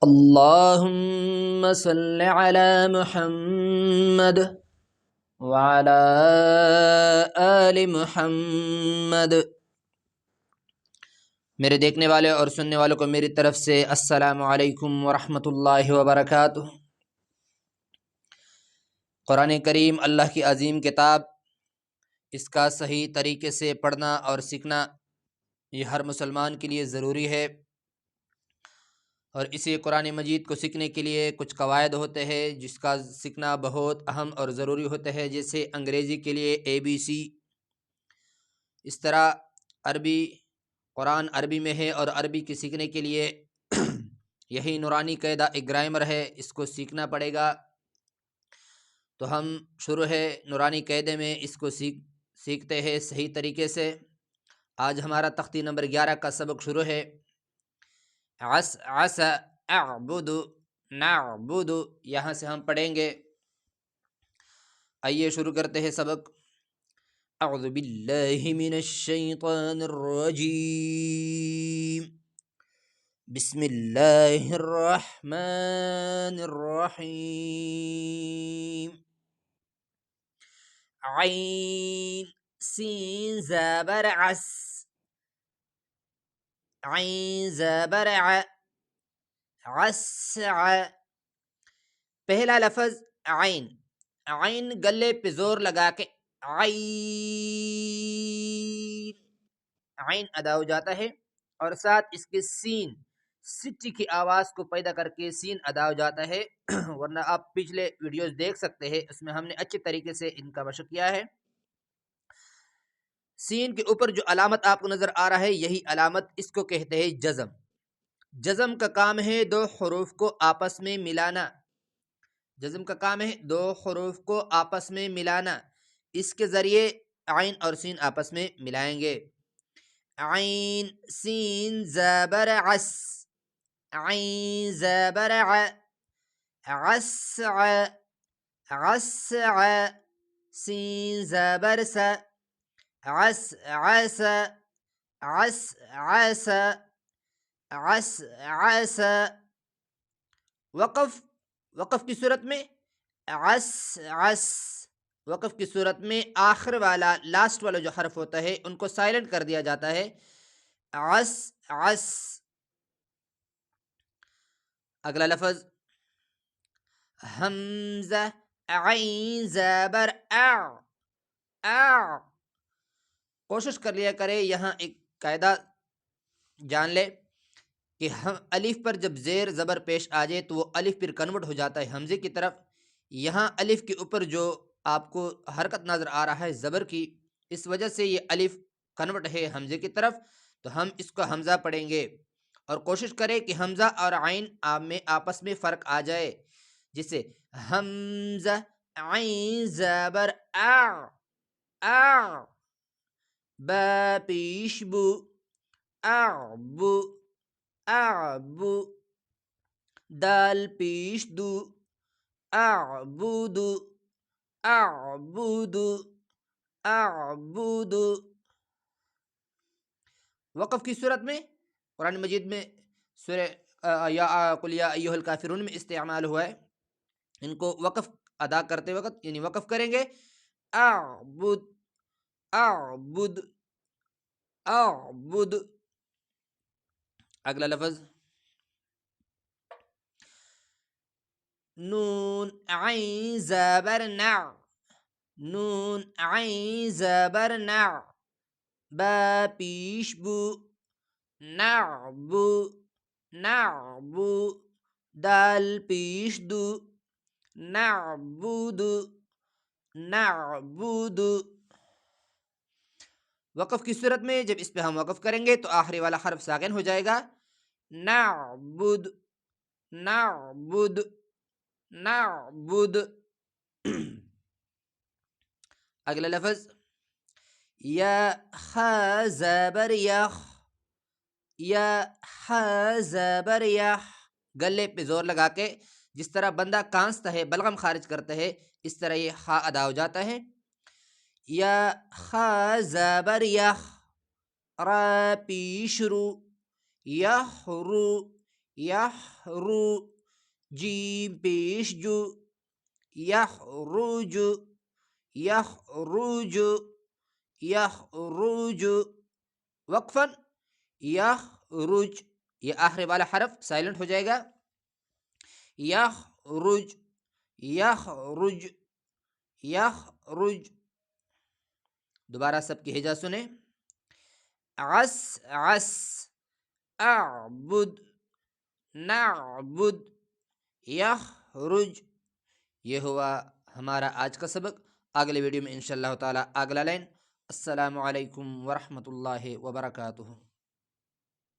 اللهم صل على محمد وعلى آل محمد۔ میرے دیکھنے والے اور سننے والوں کو میری طرف سے السلام علیکم ورحمۃ اللہ وبرکاتہ۔ قرآن کریم اللہ کی عظیم کتاب، اس کا صحیح طریقے سے پڑھنا اور سیکھنا یہ ہر مسلمان کے لیے ضروری ہے، اور اسی قرآن مجید کو سیکھنے کے لیے کچھ قواعد ہوتے ہیں جس کا سیکھنا بہت اہم اور ضروری ہوتا ہے، جیسے انگریزی کے لیے ABC۔ اس طرح عربی، قرآن عربی میں ہے اور عربی کی سیکھنے کے لیے یہی نورانی قاعدہ ایک گرامر ہے، اس کو سیکھنا پڑے گا۔ تو ہم شروع ہے نورانی قاعدے میں، اس کو سیکھتے ہیں صحیح طریقے سے۔ آج ہمارا تختی نمبر 11 کا سبق شروع ہے۔ عس اعبد نعبد، یہاں سے ہم پڑھیں گے۔ آئیے شروع کرتے ہیں سبق۔ اعوذ باللہ من الشیطان الرجیم، بسم اللہ الرحمن الرحیم۔ عین سین زبر عس، عین زبر ع، عسع۔ پہلا لفظ عین، عین گلے پہ زور لگا کے عین، عین ادا ہو جاتا ہے، اور ساتھ اس کے سین، سٹی کی آواز کو پیدا کر کے سین ادا ہو جاتا ہے۔ ورنہ آپ پچھلے ویڈیوز دیکھ سکتے ہیں، اس میں ہم نے اچھے طریقے سے ان کا مشق کیا ہے۔ سین کے اوپر جو علامت آپ کو نظر آ رہا ہے، یہی علامت اس کو کہتے ہیں جزم۔ جزم کا کام ہے دو حروف کو آپس میں ملانا، جزم کا کام ہے دو حروف کو آپس میں ملانا۔ اس کے ذریعے عین اور سین آپس میں ملائیں گے۔ عین سین زبر عس، عین زبر ع، عسع، عسع، سین زبر س، عسعس، عسعس، عسعس۔ وقف، وقف کی صورت میں عسعس، وقف کی صورت میں آخر والا، لاسٹ والا جو حرف ہوتا ہے ان کو سائلنٹ کر دیا جاتا ہے، عسعس۔ اگلا لفظ حمزہ عین زبر اع، اع۔ کوشش کر لیا کرے، یہاں ایک قاعدہ جان لے کہ ہم الف پر جب زیر زبر پیش آ جائے تو وہ الف پھر کنورٹ ہو جاتا ہے حمزے کی طرف۔ یہاں الف کے اوپر جو آپ کو حرکت نظر آ رہا ہے زبر کی، اس وجہ سے یہ الف کنورٹ ہے حمزے کی طرف، تو ہم اس کو حمزہ پڑھیں گے، اور کوشش کریں کہ حمزہ اور عین میں آپس میں فرق آ جائے، جسے حمزہ عین زبر اع، اع، با پیش بو، اعبو، اعبو، دال پیش دو، اعبدو، اعبدو، اعبدو۔ وقف کی صورت میں قرآن مجید میں سورہ قل یا ایھا الکافرون میں استعمال ہوا ہے۔ ان کو وقف ادا کرتے وقت یعنی وقف کریں گے، اعبد، اعبد، اعبد۔ اگلا لفظ نون عین زبر نع، نون عین زبر نع، با پیش بو، نعبو، نعبو، دال پیش دو، نعبود، نعبود۔ وقف کی صورت میں جب اس پہ ہم وقف کریں گے تو آخری والا حرف ساکن ہو جائے گا، نعبد، نعبد، نعبد۔ اگلا لفظ یا خا زبر یخ، یا خا زبر یخ، گلے پہ زور لگا کے جس طرح بندہ کانستا ہے، بلغم خارج کرتا ہے، اس طرح یہ خا ادا ہو جاتا ہے۔ یا خا زبر یخ، را پیش رو، یخرو، یحرو، جیم پیش جو، یخرج، یخرج، یخرج، وقفاً، یخرج، یہ آخری والا حرف سائلنٹ ہو جائے گا، یخرج، یخرج، یخرج. دوبارہ سب کی ہجا سنیں، عس عس، اعبد نعبد، یخرج. یہ ہوا ہمارا آج کا سبق. اگلے ویڈیو میں انشاءاللہ تعالی اگلا لائن. السلام علیکم ورحمۃ اللہ وبرکاتہ.